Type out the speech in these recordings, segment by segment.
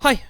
Hi,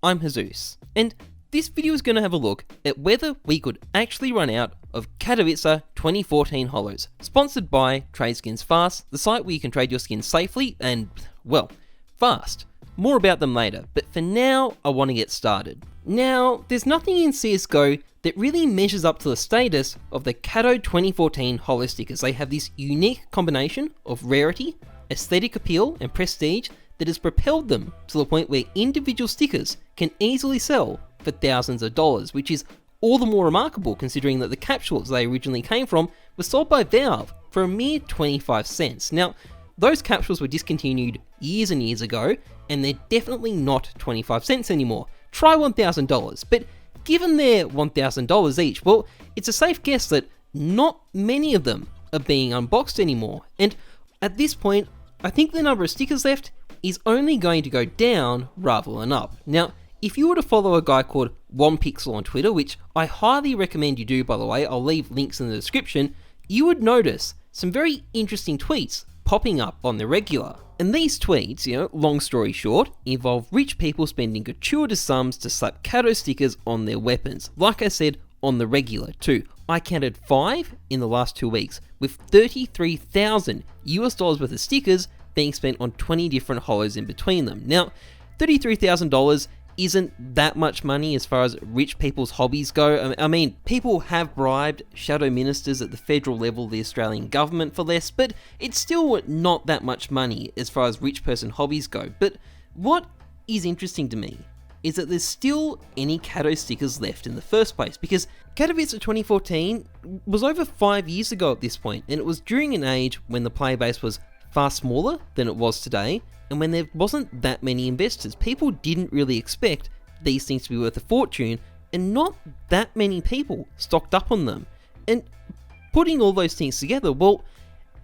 I'm Heyzeus, and this video is going to have a look at whether we could actually run out of Katowice 2014 HOLOS, sponsored by TradeSkins Fast, the site where you can trade your skins safely and, well, fast. More about them later, but for now, I want to get started. Now, there's nothing in CSGO that really measures up to the status of the Kato 2014 HOLO stickers. They have this unique combination of rarity, aesthetic appeal, and prestige that has propelled them to the point where individual stickers can easily sell for thousands of dollars, which is all the more remarkable considering that the capsules they originally came from were sold by Valve for a mere 25 cents. Now, those capsules were discontinued years and years ago, and they're definitely not 25 cents anymore. Try $1,000, but given they're $1,000 each, well, it's a safe guess that not many of them are being unboxed anymore, and at this point, I think the number of stickers left is only going to go down rather than up. Now, if you were to follow a guy called 1pixel on Twitter, which I highly recommend you do, by the way, I'll leave links in the description, you would notice some very interesting tweets popping up on the regular. And these tweets, long story short, involve rich people spending gratuitous sums to slap Kato stickers on their weapons. Like I said, on the regular too. I counted 5 in the last 2 weeks, with $33,000 US worth of stickers being spent on 20 different HOLOS in between them. Now, $33,000 isn't that much money as far as rich people's hobbies go. I mean, people have bribed shadow ministers at the federal level of the Australian government for less, but it's still not that much money as far as rich person hobbies go. But what is interesting to me is that there's still any Kato stickers left in the first place, because Katowice 2014 was over 5 years ago at this point, and it was during an age when the player base was far smaller than it was today, and when there wasn't that many investors. People didn't really expect these things to be worth a fortune, and not that many people stocked up on them. And putting all those things together, well,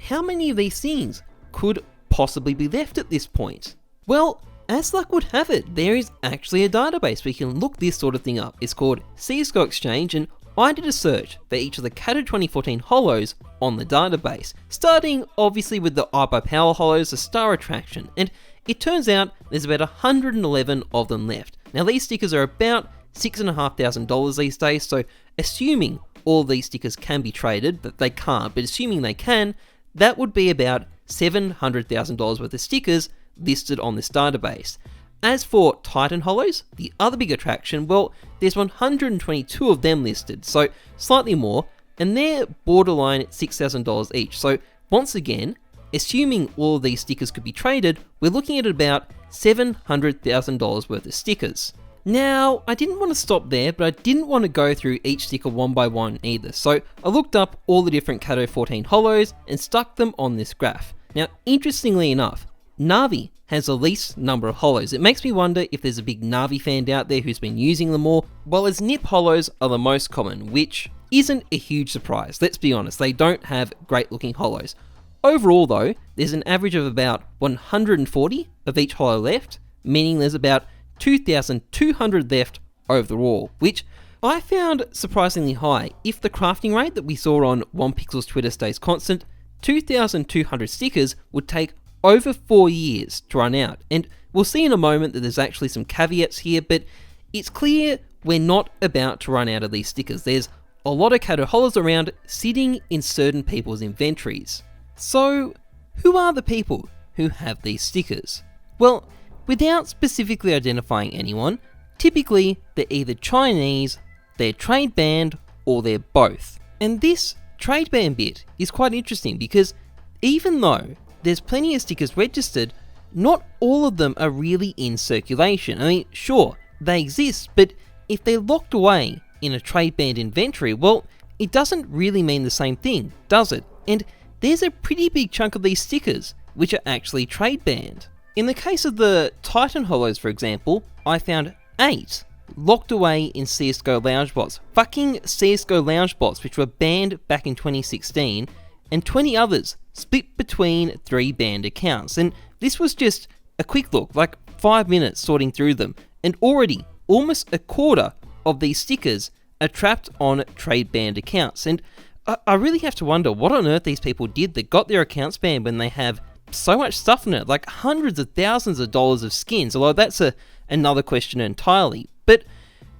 how many of these things could possibly be left at this point? Well, as luck would have it, there is actually a database where you can look this sort of thing up. It's called CSGO Exchange, and I did a search for each of the Kato 2014 HOLOS on the database, starting obviously with the iBuyPower HOLOS, the star attraction, and it turns out there's about 111 of them left. Now these stickers are about $6,500 these days, so assuming all these stickers can be traded, but they can't, but assuming they can, that would be about $700,000 worth of stickers listed on this database. As for Titan HOLOS, the other big attraction, well, there's 122 of them listed, so slightly more, and they're borderline $6,000 each. So once again, assuming all of these stickers could be traded, we're looking at about $700,000 worth of stickers. Now, I didn't want to stop there, but I didn't want to go through each sticker one by one either, so I looked up all the different Kato 14 HOLOS and stuck them on this graph. Now, interestingly enough, Na'Vi has the least number of HOLOS. It makes me wonder if there's a big Na'Vi fan out there who's been using them more, while as NIP HOLOS are the most common, which isn't a huge surprise. Let's be honest, they don't have great looking HOLOS. Overall though, there's an average of about 140 of each HOLO left, meaning there's about 2,200 left overall, which I found surprisingly high. If the crafting rate that we saw on 1pixel's Twitter stays constant, 2,200 stickers would take over 4 years to run out, and we'll see in a moment that there's actually some caveats here, but it's clear we're not about to run out of these stickers. There's a lot of Kato HOLOS around sitting in certain people's inventories. So, who are the people who have these stickers? Well, without specifically identifying anyone, typically they're either Chinese, they're trade banned, or they're both. And this trade ban bit is quite interesting because even though there's plenty of stickers registered, not all of them are really in circulation. I mean, sure, they exist, but if they're locked away in a trade banned inventory, well, it doesn't really mean the same thing, does it? And there's a pretty big chunk of these stickers which are actually trade banned. In the case of the Titan HOLOS, for example, I found 8 locked away in CSGO Lounge bots. Fucking CSGO Lounge bots, which were banned back in 2016, and 20 others split between 3 banned accounts. And this was just a quick look, like 5 minutes sorting through them, and already almost a quarter of these stickers are trapped on trade banned accounts. And I really have to wonder what on earth these people did that got their accounts banned when they have so much stuff in it, like hundreds of thousands of dollars of skins, although that's a another question entirely, but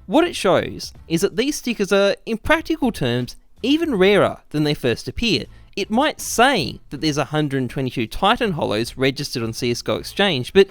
what it shows is that these stickers are, in practical terms, even rarer than they first appear. It might say that there's 122 Titan Holos registered on CSGO Exchange, but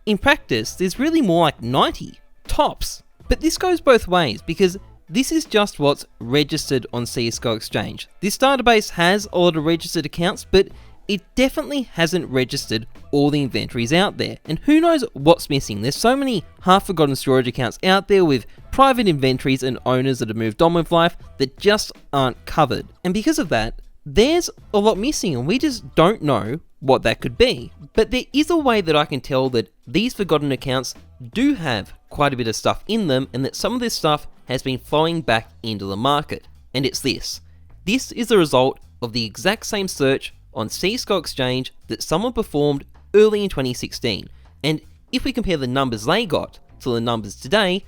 in practice, there's really more like 90, tops. But this goes both ways, because this is just what's registered on CSGO Exchange. This database has a lot of registered accounts, but it definitely hasn't registered all the inventories out there. And who knows what's missing? There's so many half-forgotten storage accounts out there with private inventories and owners that have moved on with life that just aren't covered. And because of that, there's a lot missing and we just don't know what that could be. But there is a way that I can tell that these forgotten accounts do have quite a bit of stuff in them and that some of this stuff has been flowing back into the market. And it's this. This is the result of the exact same search on CSGO Exchange that someone performed early in 2016. And if we compare the numbers they got to the numbers today,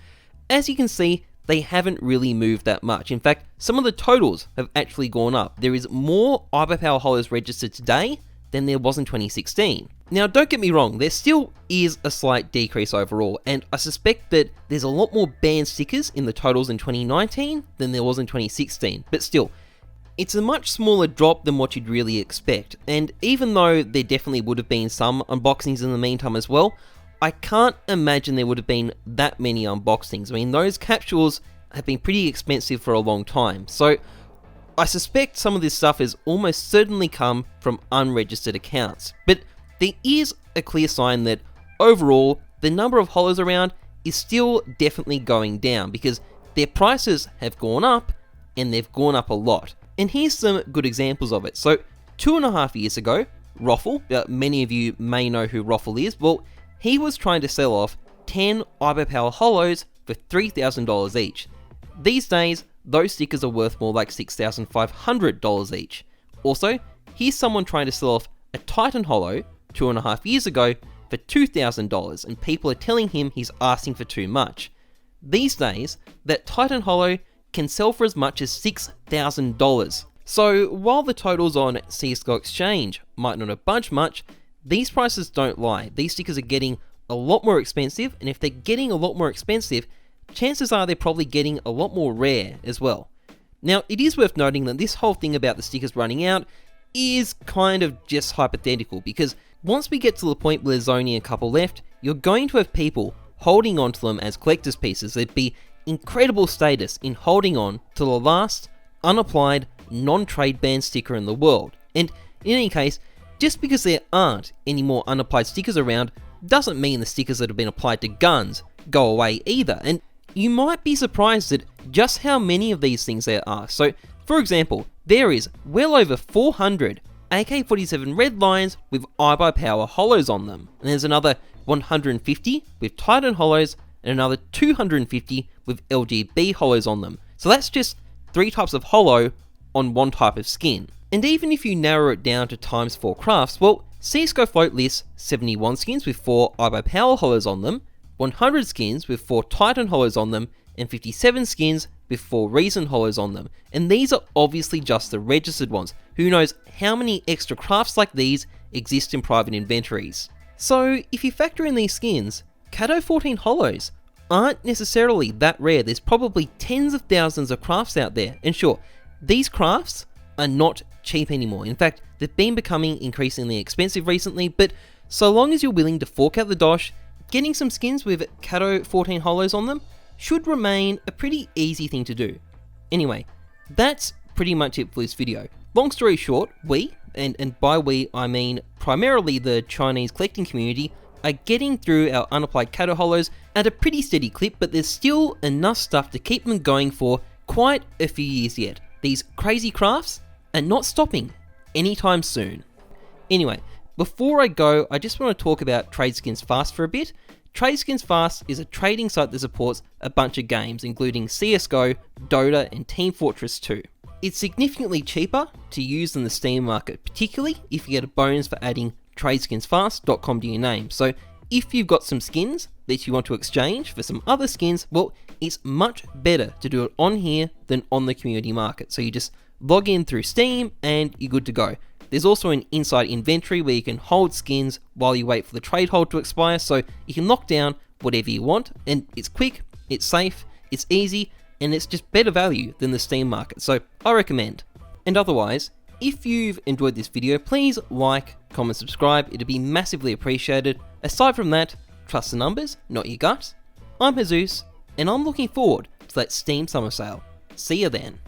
as you can see, they haven't really moved that much. In fact, some of the totals have actually gone up. There is more iBuyPower Holos registered today than there was in 2016. Now, don't get me wrong, there still is a slight decrease overall, and I suspect that there's a lot more banned stickers in the totals in 2019 than there was in 2016, but still, it's a much smaller drop than what you'd really expect, and even though there definitely would have been some unboxings in the meantime as well, I can't imagine there would have been that many unboxings. I mean, those capsules have been pretty expensive for a long time, so I suspect some of this stuff has almost certainly come from unregistered accounts. But there is a clear sign that overall, the number of holos around is still definitely going down because their prices have gone up and they've gone up a lot. And here's some good examples of it. So 2.5 years ago, Roffle, many of you may know who Roffle is, well, he was trying to sell off 10 iBuyPower Holos for $3,000 each. These days, those stickers are worth more like $6,500 each. Also, here's someone trying to sell off a Titan Holo 2.5 years ago for $2,000, and people are telling him he's asking for too much. These days, that Titan Holo can sell for as much as $6,000. So while the totals on CSGO Exchange might not have budged much, these prices don't lie. These stickers are getting a lot more expensive, and if they're getting a lot more expensive, chances are they're probably getting a lot more rare as well. Now, it is worth noting that this whole thing about the stickers running out is kind of just hypothetical, because once we get to the point where there's only a couple left, you're going to have people holding on to them as collector's pieces. There'd be incredible status in holding on to the last unapplied, non-trade ban sticker in the world. And in any case, just because there aren't any more unapplied stickers around doesn't mean the stickers that have been applied to guns go away either. And you might be surprised at just how many of these things there are. So, for example, there is well over 400 AK-47 Red Lions with iBuyPower Holos on them. And there's another 150 with Titan Holos and another 250 with LGB Holos on them. So that's just 3 types of holo on one type of skin. And even if you narrow it down to ×4 crafts, well, CSGO Float lists 71 skins with 4 iBuyPower Holos on them, 100 skins with 4 Titan Holos on them, and 57 skins with 4 Reason Holos on them. And these are obviously just the registered ones. Who knows how many extra crafts like these exist in private inventories. So if you factor in these skins, Kato 14 Holos aren't necessarily that rare. There's probably tens of thousands of crafts out there. And sure, these crafts are not cheap anymore. In fact, they've been becoming increasingly expensive recently, but so long as you're willing to fork out the dosh, getting some skins with Kato 14 Holos on them should remain a pretty easy thing to do. Anyway, that's pretty much it for this video. Long story short, we, and by we I mean primarily the Chinese collecting community, are getting through our unapplied Kato Holos at a pretty steady clip, but there's still enough stuff to keep them going for quite a few years yet. These crazy crafts are not stopping anytime soon. Anyway, before I go, I just want to talk about TradeSkins Fast for a bit. TradeSkins Fast is a trading site that supports a bunch of games, including CSGO, Dota, and Team Fortress 2. It's significantly cheaper to use than the Steam market, particularly if you get a bonus for adding tradeskinsfast.com to your name. So if you've got some skins that you want to exchange for some other skins, well, it's much better to do it on here than on the community market. So you just log in through Steam and you're good to go. There's also an inside inventory where you can hold skins while you wait for the trade hold to expire, so you can lock down whatever you want, and it's quick, it's safe, it's easy, and it's just better value than the Steam market, so I recommend. And otherwise, if you've enjoyed this video, please like, comment, subscribe, it'd be massively appreciated. Aside from that, trust the numbers, not your gut. I'm Heyzeus, and I'm looking forward to that Steam summer sale. See you then.